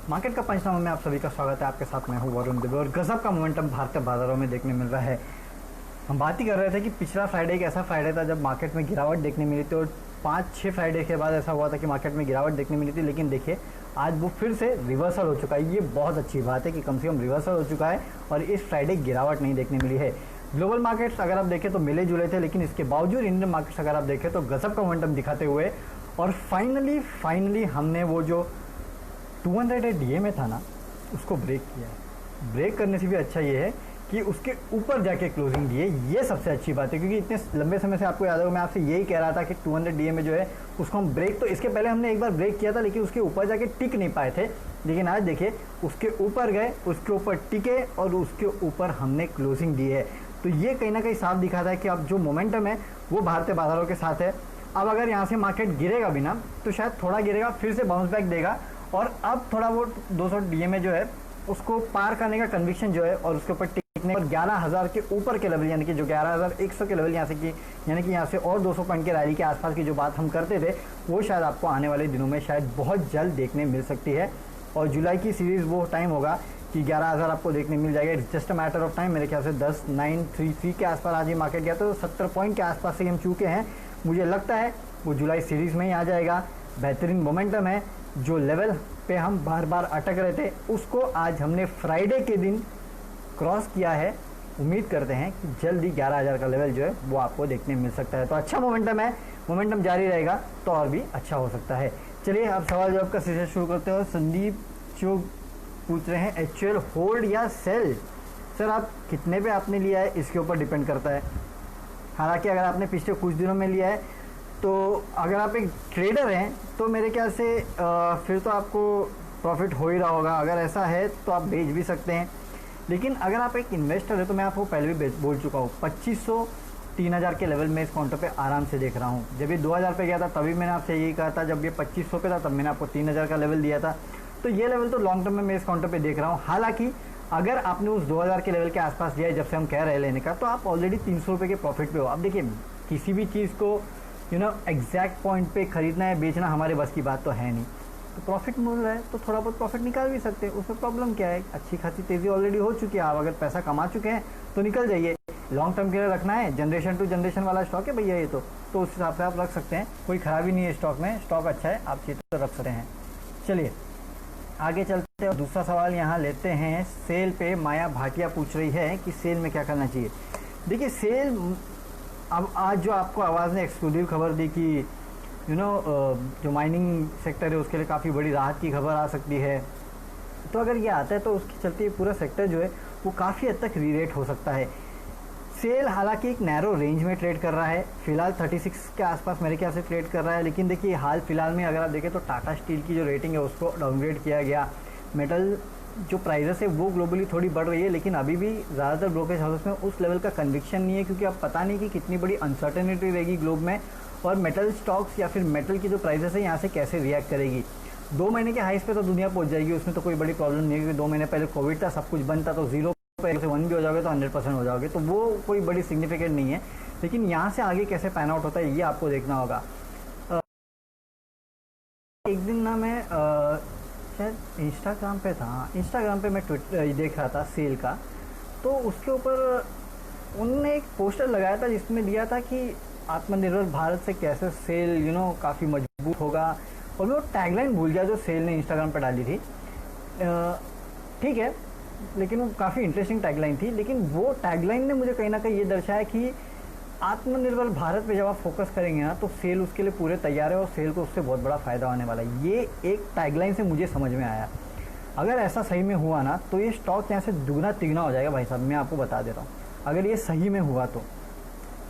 Market का पंचनामा में आप सभी का स्वागत है। आपके साथ मैं हूं वरुण दुबे और गजब का मोमेंटम भारतीय बाजारों में देखने मिल रहा है। हम बात ही कर रहे थे कि पिछला फ्राइडे एक ऐसा फ्राइडे था जब मार्केट में गिरावट देखने मिली थी और 5-6 फ्राइडे के बाद ऐसा हुआ था कि मार्केट में गिरावट देखने मिली थी। लेकिन देखिए आज वो फिर से रिवर्सल हो चुका है। ये बहुत अच्छी बात है कि कम से कम रिवर्सल हो चुका है और इस फ्राइडे गिरावट नहीं देखने मिली है। ग्लोबल मार्केट्स अगर आप देखें तो मिले जुले थे, लेकिन इसके बावजूद इंडियन मार्केट्स अगर आप देखें तो गजब का मोमेंटम दिखाते हुए और फाइनली हमने वो जो 200 डीए में था ना उसको ब्रेक किया है। ब्रेक करने से भी अच्छा ये है कि उसके ऊपर जाके क्लोजिंग दिए, ये सबसे अच्छी बात है। क्योंकि इतने लंबे समय से आपको याद होगा मैं आपसे यही कह रहा था कि 200 डीए में जो है उसको हम ब्रेक, तो इसके पहले हमने एक बार ब्रेक किया था लेकिन उसके ऊपर जाके टिक नहीं पाए थे। लेकिन आज देखिए उसके ऊपर गए, उसके ऊपर टिके और उसके ऊपर हमने क्लोजिंग दी है। तो ये कहीं ना कहीं साफ दिखाता है कि अब जो मोमेंटम है वो भारतीय बाजारों के साथ है। अब अगर यहाँ से मार्केट गिरेगा भी ना तो शायद थोड़ा गिरेगा, फिर से बाउंस बैक देगा और अब थोड़ा वो 200 डीए में जो है उसको पार करने का कन्विक्शन जो है और उसके ऊपर टिकने और 11,000 के ऊपर के लेवल यानी कि जो 11,100 के लेवल यहाँ से की यानी कि यहाँ से और 200 पॉइंट के रैली के आसपास की जो बात हम करते थे वो शायद आपको आने वाले दिनों में शायद बहुत जल्द देखने मिल सकती है। और जुलाई की सीरीज़ वो टाइम होगा कि 11,000 आपको देखने मिल जाएगा। It's just a matter of time. मेरे ख्याल से 10,933 के आसपास आज ये मार्केट गया तो 70 पॉइंट के आसपास से हम चूके हैं। मुझे लगता है वो जुलाई सीरीज़ में ही आ जाएगा। बेहतरीन मोमेंटम है। जो लेवल पे हम बार बार अटक रहे थे उसको आज हमने फ्राइडे के दिन क्रॉस किया है। उम्मीद करते हैं कि जल्दी 11,000 का लेवल जो है वो आपको देखने मिल सकता है। तो अच्छा मोमेंटम है, मोमेंटम जारी रहेगा तो और भी अच्छा हो सकता है। चलिए अब सवाल जवाब का सेशन शुरू करते हैं। संदीप जो पूछ रहे हैं एक्चुअल होल्ड या सेल। सर आप कितने पे आपने लिया है इसके ऊपर डिपेंड करता है। हालांकि अगर आपने पिछले कुछ दिनों में लिया है तो अगर आप एक ट्रेडर हैं तो मेरे ख्याल से फिर तो आपको प्रॉफिट हो ही रहा होगा। अगर ऐसा है तो आप बेच भी सकते हैं। लेकिन अगर आप एक इन्वेस्टर है तो मैं आपको पहले भी बोल चुका हूँ 2500 3,000 के लेवल में इस काउंटर पे आराम से देख रहा हूँ। जब ये 2,000 पे गया था तभी मैंने आपसे यही कहा था। जब ये 2500 पे था तब मैंने आपको 3,000 का लेवल दिया था। तो ये लेवल तो लॉन्ग टर्म में मैं इस काउंटर पे देख रहा हूँ। हालांकि अगर आपने उस 2,000 के लेवल के आसपास लिया है जब से हम कह रहे हैं लेने का तो आप ऑलरेडी 300 रुपये के प्रॉफिट पे हो। अब देखिए किसी भी चीज़ को एग्जैक्ट पॉइंट पे खरीदना है बेचना हमारे बस की बात तो है नहीं। तो प्रॉफिट मिल रहा है तो थोड़ा बहुत प्रॉफिट निकाल भी सकते हैं, उसमें प्रॉब्लम क्या है। अच्छी खासी तेज़ी ऑलरेडी हो चुकी है। आप अगर पैसा कमा चुके हैं तो निकल जाइए। लॉन्ग टर्म के लिए रखना है, जनरेशन टू जनरेशन वाला स्टॉक है भैया ये तो उस हिसाब से आप रख सकते हैं। कोई खराबी नहीं है स्टॉक में, स्टॉक अच्छा है, आप चीज़ तो रख सकते हैं। चलिए आगे चलते हैं। दूसरा सवाल यहाँ लेते हैं सेल पे। माया भाटिया पूछ रही है कि सेल में क्या करना चाहिए। देखिए सेल, अब आज जो आपको आवाज़ ने एक्सक्लूसिव खबर दी कि जो माइनिंग सेक्टर है उसके लिए काफ़ी बड़ी राहत की खबर आ सकती है। तो अगर ये आता है तो उसके चलते पूरा सेक्टर जो है वो काफ़ी हद तक रीरेट हो सकता है। सेल हालांकि एक नैरो रेंज में ट्रेड कर रहा है, फिलहाल 36 के आसपास मेरे ख्याल से ट्रेड कर रहा है। लेकिन देखिए हाल फिलहाल में अगर आप देखें तो टाटा स्टील की जो रेटिंग है उसको डाउनग्रेड किया गया। मेटल जो प्राइजेस है वो ग्लोबली थोड़ी बढ़ रही है लेकिन अभी भी ज़्यादातर ब्रोकरेज हाउस में उस लेवल का कन्विक्शन नहीं है क्योंकि अब पता नहीं कि कितनी बड़ी अनसर्टेनिटी रहेगी ग्लोब में और मेटल स्टॉक्स या फिर मेटल की जो प्राइजेस है यहाँ से कैसे रिएक्ट करेगी। 2 महीने के हाइस पे तो दुनिया पहुँच जाएगी, उसमें तो कोई बड़ी प्रॉब्लम नहीं है क्योंकि 2 महीने पहले कोविड था, सब कुछ बंद था। तो 0 पे से 1 भी हो जाओगे तो 100% हो जाओगे, तो वो कोई बड़ी सिग्निफिकेंट नहीं है। लेकिन यहाँ से आगे कैसे पैन आउट होता है ये आपको देखना होगा। एक दिन ना मैं शायद इंस्टाग्राम पे था, इंस्टाग्राम पे मैं देख रहा था सेल का, तो उसके ऊपर उन्होंने एक पोस्टर लगाया था जिसमें दिया था कि आत्मनिर्भर भारत से कैसे सेल काफ़ी मजबूत होगा। और मैं वो टैगलाइन भूल गया जो सेल ने इंस्टाग्राम पर डाली थी। ठीक है, लेकिन वो काफ़ी इंटरेस्टिंग टैगलाइन थी। लेकिन वो टैगलाइन ने मुझे कहीं ना कहीं ये दर्शाया कि आत्मनिर्भर भारत पे जब आप फोकस करेंगे ना तो सेल उसके लिए पूरे तैयार है और सेल को उससे बहुत बड़ा फ़ायदा होने वाला है। ये एक टैगलाइन से मुझे समझ में आया। अगर ऐसा सही में हुआ ना तो ये स्टॉक यहाँ से दुगना तिगना हो जाएगा भाई साहब, मैं आपको बता देता हूँ अगर ये सही में हुआ तो।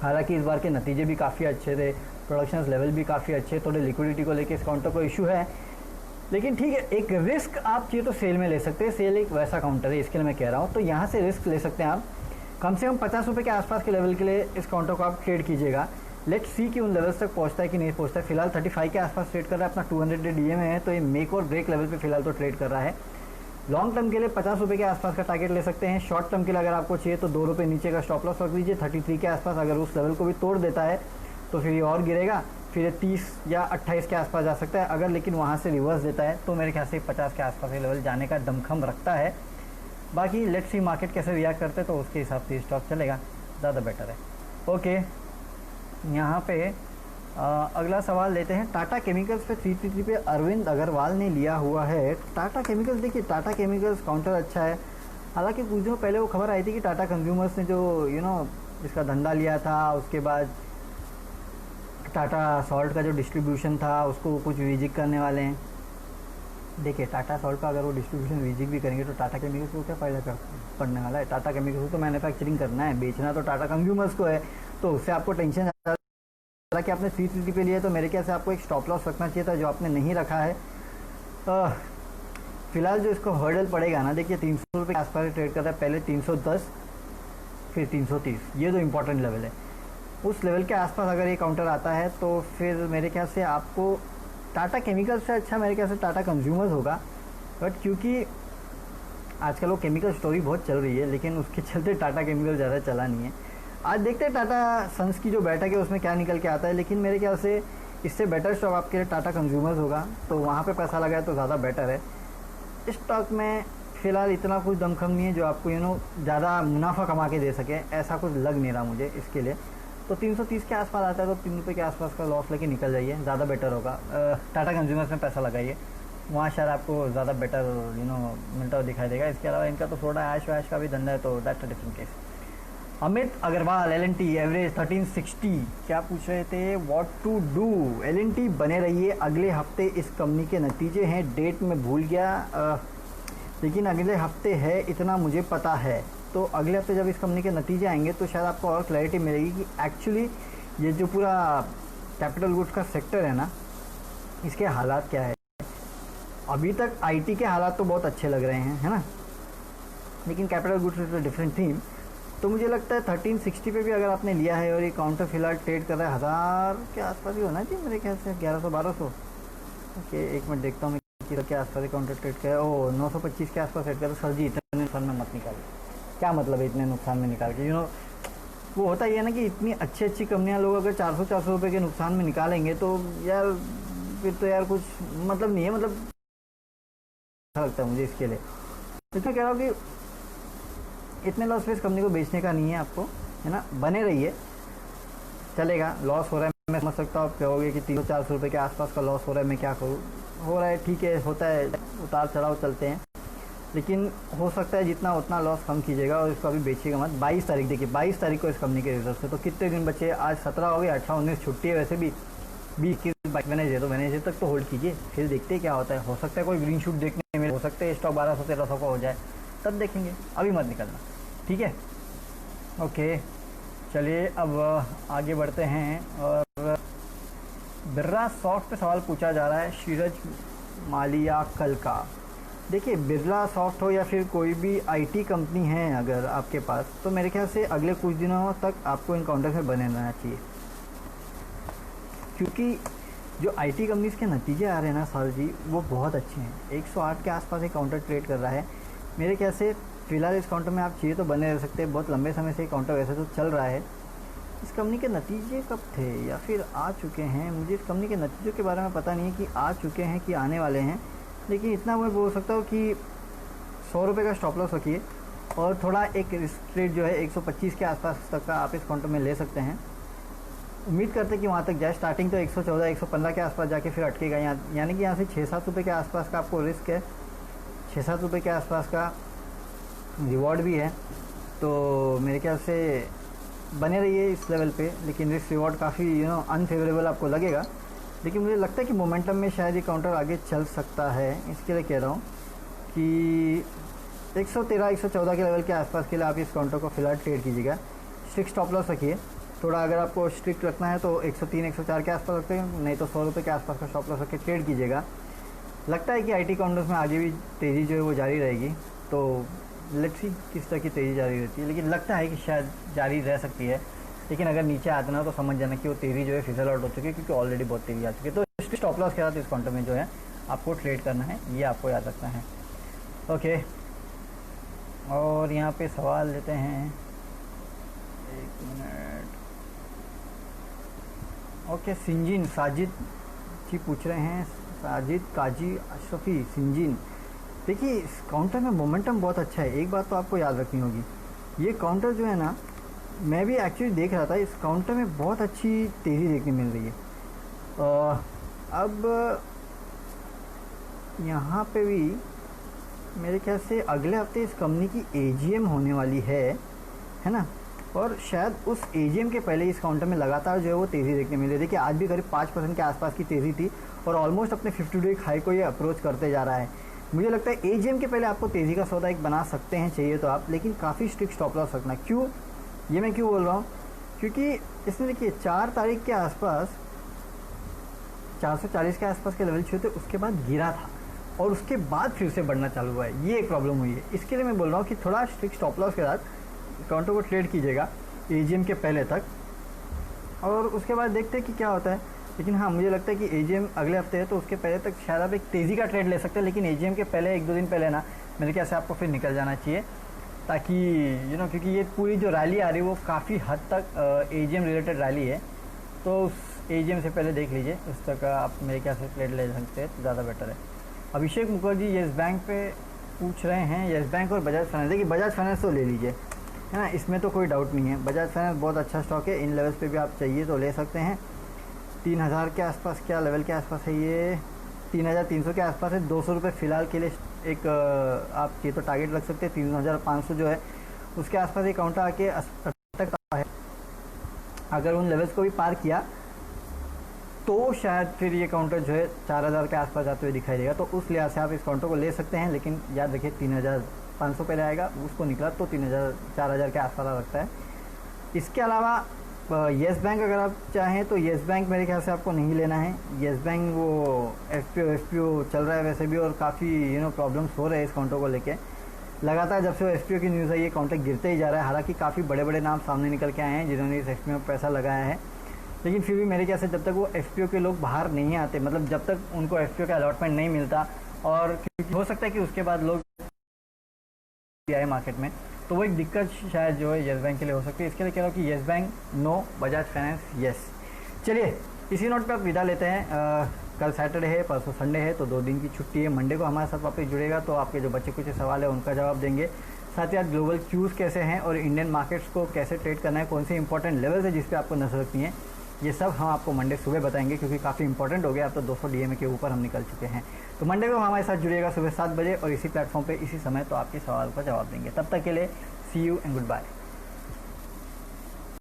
हालांकि इस बार के नतीजे भी काफ़ी अच्छे थे, प्रोडक्शन लेवल भी काफ़ी अच्छे, थोड़े लिक्विडिटी को लेकर इस काउंटर को इशू है। लेकिन ठीक है, एक रिस्क आप चाहिए तो सेल में ले सकते हैं। सेल एक वैसा काउंटर है, इसके लिए मैं कह रहा हूँ। तो यहाँ से रिस्क ले सकते हैं आप। कम से कम 50 रुपये के आसपास के लेवल के लिए इस काउंटर को आप ट्रेड कीजिएगा। लेट्स सी कि उन लेवल्स तक पहुँचता है कि नहीं पहुँचता है। फिलहाल 35 के आसपास ट्रेड कर रहा है, अपना 200 डीए में है, तो ये मेक और ब्रेक लेवल पे फिलहाल तो ट्रेड कर रहा है। लॉन्ग टर्म के लिए 50 रुपये के आसपास का टारगेट ले सकते हैं। शॉर्ट टर्म के लिए अगर आपको चाहिए तो 2 रुपये नीचे का स्टॉप लॉस रख दीजिए 33 के आसपास। अगर उस लेवल को भी तोड़ देता है तो फिर ये और गिरेगा फिर 30 या 28 के आसपास जा सकता है। अगर लेकिन वहाँ से रिवर्स देता है तो मेरे ख्याल से 50 के आसपास के लेवल जाने का दमखम रखता है। बाकी लेट्स सी मार्केट कैसे रिएक्ट करते हैं, तो उसके हिसाब से स्टॉक चलेगा, ज़्यादा बेटर है। ओके, यहाँ पे अगला सवाल लेते हैं। टाटा केमिकल्स पे 333 पे अरविंद अग्रवाल ने लिया हुआ है। टाटा केमिकल्स, देखिए टाटा केमिकल्स काउंटर अच्छा है। हालांकि कुछ दिनों पहले वो खबर आई थी कि टाटा कंज्यूमर्स ने जो इसका धंधा लिया था, उसके बाद टाटा सॉल्ट का जो डिस्ट्रीब्यूशन था उसको कुछ विजिट करने वाले हैं। देखिए टाटा सॉल्ट का अगर वो डिस्ट्रीब्यूशन विजिट भी करेंगे तो टाटा केमिकल्स को क्या फ़ायदा पड़ने वाला है। टाटा केमिकल्स को तो मैन्युफैक्चरिंग करना है, बेचना तो टाटा कंज्यूमर्स को है, तो उससे आपको टेंशन कि आपने 330 पे लिया, तो मेरे ख्याल से आपको एक स्टॉप लॉस रखना चाहिए था जो आपने नहीं रखा है। फिलहाल जो इसको हर्डल पड़ेगा ना, देखिए 300 रुपये के आसपास ट्रेड करता है, पहले 310 फिर 330, ये जो इम्पोर्टेंट लेवल है, उस लेवल के आसपास अगर ये काउंटर आता है तो फिर मेरे ख्याल से आपको टाटा केमिकल्स से अच्छा मेरे ख्याल से टाटा कंज्यूमर्स होगा। बट क्योंकि आजकल वो केमिकल स्टोरी बहुत चल रही है, लेकिन उसके चलते टाटा केमिकल ज़्यादा चला नहीं है। आज देखते हैं टाटा सन्स की जो बैठक है उसमें क्या निकल के आता है, लेकिन मेरे ख्याल से इससे बेटर स्टॉक आपके लिए टाटा कंज्यूमर्स होगा, तो वहाँ पे पैसा लगाए तो ज़्यादा बेटर है। इस स्टॉक में फ़िलहाल इतना कुछ दमखम नहीं है जो आपको ज़्यादा मुनाफा कमा के दे सके, ऐसा कुछ लग नहीं रहा मुझे इसके लिए। तो 330 के आसपास आता है तो 3 रुपये के आसपास का लॉस लेके निकल जाइए, ज़्यादा बेटर होगा। टाटा कंज्यूमर्स में पैसा लगाइए, वहाँ शायद आपको ज़्यादा बेटर मिलता हुआ दिखाई देगा। इसके अलावा इनका तो थोड़ा ऐश वैश का भी धंधा है, तो that's a different case. Amit Agarwal, L&T average 1360, क्या पूछ रहे थे? What to do? L&T बने रहिए, अगले हफ्ते इस कंपनी के नतीजे हैं, डेट में भूल गया, लेकिन अगले हफ्ते है इतना मुझे पता है। तो अगले हफ्ते जब इस कंपनी के नतीजे आएंगे तो शायद आपको और क्लैरिटी मिलेगी कि एक्चुअली ये जो पूरा कैपिटल गुड्स का सेक्टर है ना, इसके हालात क्या है। अभी तक IT के हालात तो बहुत अच्छे लग रहे हैं, है ना, लेकिन capital goods is a different theme. तो मुझे लगता है 1360 पे भी अगर आपने लिया है और ये काउंटर फिलहाल ट्रेड कर रहा है 1000 के आसपास ही होना चाहिए मेरे ख्याल से, 1100-1200। ओके, एक मिनट देखता हूँ मैं के आसपास काउंटर ट्रेड कर, 925 के आसपास ट्रेड कर। सर जी इतने नुकसान में मत निकालिए, क्या मतलब है इतने नुकसान में निकाल के? वो होता ही है ना कि इतनी अच्छी अच्छी कंपनियां लोग अगर 400 रुपये के नुकसान में निकालेंगे तो यार फिर तो यार कुछ मतलब नहीं है, मतलब अच्छा लगता है मुझे इसके लिए। इसमें कह रहा हूँ कि इतने लॉस पे इस कंपनी को बेचने का नहीं है आपको, है ना, बने रहिए, चलेगा। लॉस हो रहा है मैं समझ सकता हूँ, आप कहोगे कि 300-400 रुपये के आसपास का लॉस हो रहा है, मैं क्या करूँ, हो रहा है, ठीक है, होता है, उतार चढ़ाव चलते हैं, लेकिन हो सकता है जितना उतना लॉस कम कीजिएगा और इसको अभी बेचिएगा मत। 22 तारीख, देखिए 22 तारीख को इस कंपनी के रिजल्ट है, तो कितने दिन बचे? आज 17 हो गए, 18, 19 छुट्टी है वैसे भी, 20-21 वेडनेसडे, तो वेडनेसडे तक तो होल्ड कीजिए, फिर देखते हैं क्या होता है। हो सकता है कोई ग्रीन शूट देखने में, हो सकता है स्टॉक 1200-1300 का हो जाए, तब देखेंगे, अभी मत निकलना, ठीक है। ओके, चलिए अब आगे बढ़ते हैं। और बिरला सॉफ्ट पे सवाल पूछा जा रहा है शीरज मालिया कल का। देखिए बिरला सॉफ्ट हो या फिर कोई भी IT कंपनी है अगर आपके पास, तो मेरे ख्याल से अगले कुछ दिनों तक आपको इन काउंटर में बने रहना चाहिए, क्योंकि जो IT कंपनीज़ के नतीजे आ रहे हैं ना साल जी, वो बहुत अच्छे हैं। 108 के आसपास एक काउंटर ट्रेड कर रहा है, मेरे ख्याल से फ़िलहाल इस काउंटर में आप चाहिए तो बने रह सकते हैं। बहुत लंबे समय से काउंटर वैसे तो चल रहा है। इस कंपनी के नतीजे कब थे या फिर आ चुके हैं, मुझे इस कंपनी के नतीजों के बारे में पता नहीं है कि आ चुके हैं कि आने वाले हैं, लेकिन इतना मैं बोल सकता हूँ कि 100 रुपये का स्टॉप लॉस रखिए और थोड़ा एक रिस्क रेट जो है 125 के आसपास तक का आप इस काउंटर में ले सकते हैं। उम्मीद करते हैं कि वहाँ तक जाए। स्टार्टिंग तो 114-115 के आसपास जाके फिर अटकेगा, यानी कि यहाँ से 6-7 रुपये के आसपास का आपको रिस्क है, 6-7 रुपये के आसपास का रिवॉर्ड भी है। तो मेरे ख्याल से बने रहिए इस लेवल पे, लेकिन रिस्क रिवॉर्ड काफ़ी अनफेवरेबल आपको लगेगा, लेकिन मुझे लगता है कि मोमेंटम में शायद ये काउंटर आगे चल सकता है। इसके लिए कह रहा हूँ कि 113-114 के लेवल के आसपास के लिए आप इस काउंटर को फिलहाल ट्रेड कीजिएगा। स्ट्रिक्ट स्टॉप लॉस रखिए, थोड़ा अगर आपको स्ट्रिक्ट रखना है तो 103-104 के आसपास रखते हैं, नहीं तो 100 रुपये के आसपास का स्टॉप लॉस रख के ट्रेड कीजिएगा। लगता है कि IT काउंटर्स में आगे भी तेज़ी जो है वो जारी रहेगी, तो लेट्स सी किस तरह की तेज़ी जारी रहती है, लेकिन लगता है कि शायद जारी रह सकती है। लेकिन अगर नीचे आते ना तो समझ जाना कि वो तेज़ी जो है फिजल आउट हो चुकी है, क्योंकि ऑलरेडी बहुत तेज़ी आ चुकी है। तो स्टॉप लॉस के साथ इस काउंटर में जो है आपको ट्रेड करना है, ये आपको याद रखना है। ओके, और यहाँ पे सवाल लेते हैं, एक मिनट। ओके, सिंजीन साजिद जी पूछ रहे हैं, साजिद काजी अशरफी सिंजीन। देखिए इस काउंटर में मोमेंटम बहुत अच्छा है, एक बात तो आपको याद रखनी होगी, ये काउंटर जो है ना, मैं भी एक्चुअली देख रहा था, इस काउंटर में बहुत अच्छी तेज़ी देखने मिल रही है। अब यहाँ पे भी मेरे ख्याल से अगले हफ्ते इस कंपनी की एजीएम होने वाली है ना, और शायद उस एजीएम के पहले इस काउंटर में लगातार जो है वो तेज़ी देखने मिल रही है। देखिए आज भी करीब 5% के आसपास की तेज़ी थी और ऑलमोस्ट अपने 50 डे हाई को ये अप्रोच करते जा रहा है। मुझे लगता है एजीएम के पहले आपको तेज़ी का सौदा एक बना सकते हैं, चाहिए तो आप, लेकिन काफ़ी स्ट्रिक्ट स्टॉप लॉस रखना। क्यों, ये मैं क्यों बोल रहा हूँ, क्योंकि इसने देखिए 4 तारीख के आसपास 440 के आसपास के लेवल छूए थे, उसके बाद गिरा था और उसके बाद फिर से बढ़ना चालू हुआ है, ये एक प्रॉब्लम हुई है। इसके लिए मैं बोल रहा हूँ कि थोड़ा स्ट्रिक्ट स्टॉप लॉस के साथ काउंटर को ट्रेड कीजिएगा एजीएम के पहले तक, और उसके बाद देखते हैं कि क्या होता है। लेकिन हाँ, मुझे लगता है कि एजीएम अगले हफ्ते है तो उसके पहले तक शायद आप एक तेज़ी का ट्रेड ले सकते हैं, लेकिन एजीएम के पहले 1-2 दिन पहले ना मेरे ख्याल से आपको फिर निकल जाना चाहिए, ताकि क्योंकि ये पूरी जो रैली आ रही है वो काफ़ी हद तक एजीएम रिलेटेड रैली है, तो उस एजीएम से पहले देख लीजिए, उस तक आप मेरे ख्याल से ट्रेड ले सकते हैं तो ज़्यादा बेटर है। अभिषेक मुखर्जी येस बैंक पे पूछ रहे हैं, येस बैंक और बजाज फाइनेंस। देखिए बजाज फाइनेंस तो ले लीजिए, है ना, इसमें तो कोई डाउट नहीं है, बजाज फाइनेंस बहुत अच्छा स्टॉक है, इन लेवल्स पे भी आप चाहिए तो ले सकते हैं। 3000 के आसपास, क्या लेवल के आसपास है ये, 3300 के आसपास है। 200 रुपये फ़िलहाल के लिए एक आप ये तो टारगेट रख सकते हैं। 3500 जो है उसके आसपास एक काउंटर आके अटकता है, अगर उन लेवल्स को भी पार किया तो शायद फिर ये काउंटर जो है 4000 के आसपास जाते हुए दिखाई देगा, तो उस लिहाज से आप इस काउंटर को ले सकते हैं। लेकिन याद रखिए 3500 पहले आएगा, उसको निकला तो 4000 के आसपास आ सकता है। इसके अलावा येस बैंक अगर आप चाहें तो येस बैंक मेरे ख्याल से आपको नहीं लेना है। येस बैंक वो एफपीओ चल रहा है वैसे भी, और काफ़ी प्रॉब्लम्स हो रहे हैं इस काउंटर को लेके। लगातार जब से वो एफपीओ की न्यूज़ आई है काउंटर गिरते ही जा रहा है, हालांकि काफ़ी बड़े बड़े नाम सामने निकल के आए हैं जिन्होंने इस एफपीओ में पैसा लगाया है, लेकिन फिर भी मेरे ख्याल से जब तक वो एफपीओ के लोग बाहर नहीं आते, मतलब जब तक उनको एफपीओ का अलॉटमेंट नहीं मिलता, और क्योंकि हो सकता है कि उसके बाद लोग आए मार्केट में, तो वो एक दिक्कत शायद जो है येस बैंक के लिए हो सकती है। इसके लिए कह रहा हूँ कि Yes Bank no, Bajaj Finance yes. चलिए इसी नोट पे आप विदा लेते हैं। कल सैटरडे है, परसों संडे है, तो 2 दिन की छुट्टी है। मंडे को हमारे साथ वापस जुड़ेगा तो आपके जो बच्चे कुछ सवाल है उनका जवाब देंगे। साथ ही साथ ग्लोबल क्यूज़ कैसे हैं और इंडियन मार्केट्स को कैसे ट्रेड करना है, कौन से इंपॉर्टेंट लेवल्स है जिस पे आपको नजर रखनी है, ये सब हम आपको मंडे सुबह बताएंगे, क्योंकि काफ़ी इंपॉर्टेंट हो गया, अब तो 200 डीएमए के ऊपर हम निकल चुके हैं। तो मंडे को हमारे साथ जुड़िएगा सुबह 7 बजे और इसी प्लेटफॉर्म पे इसी समय, तो आपके सवाल का जवाब देंगे। तब तक के लिए सी यू एंड गुड बाय।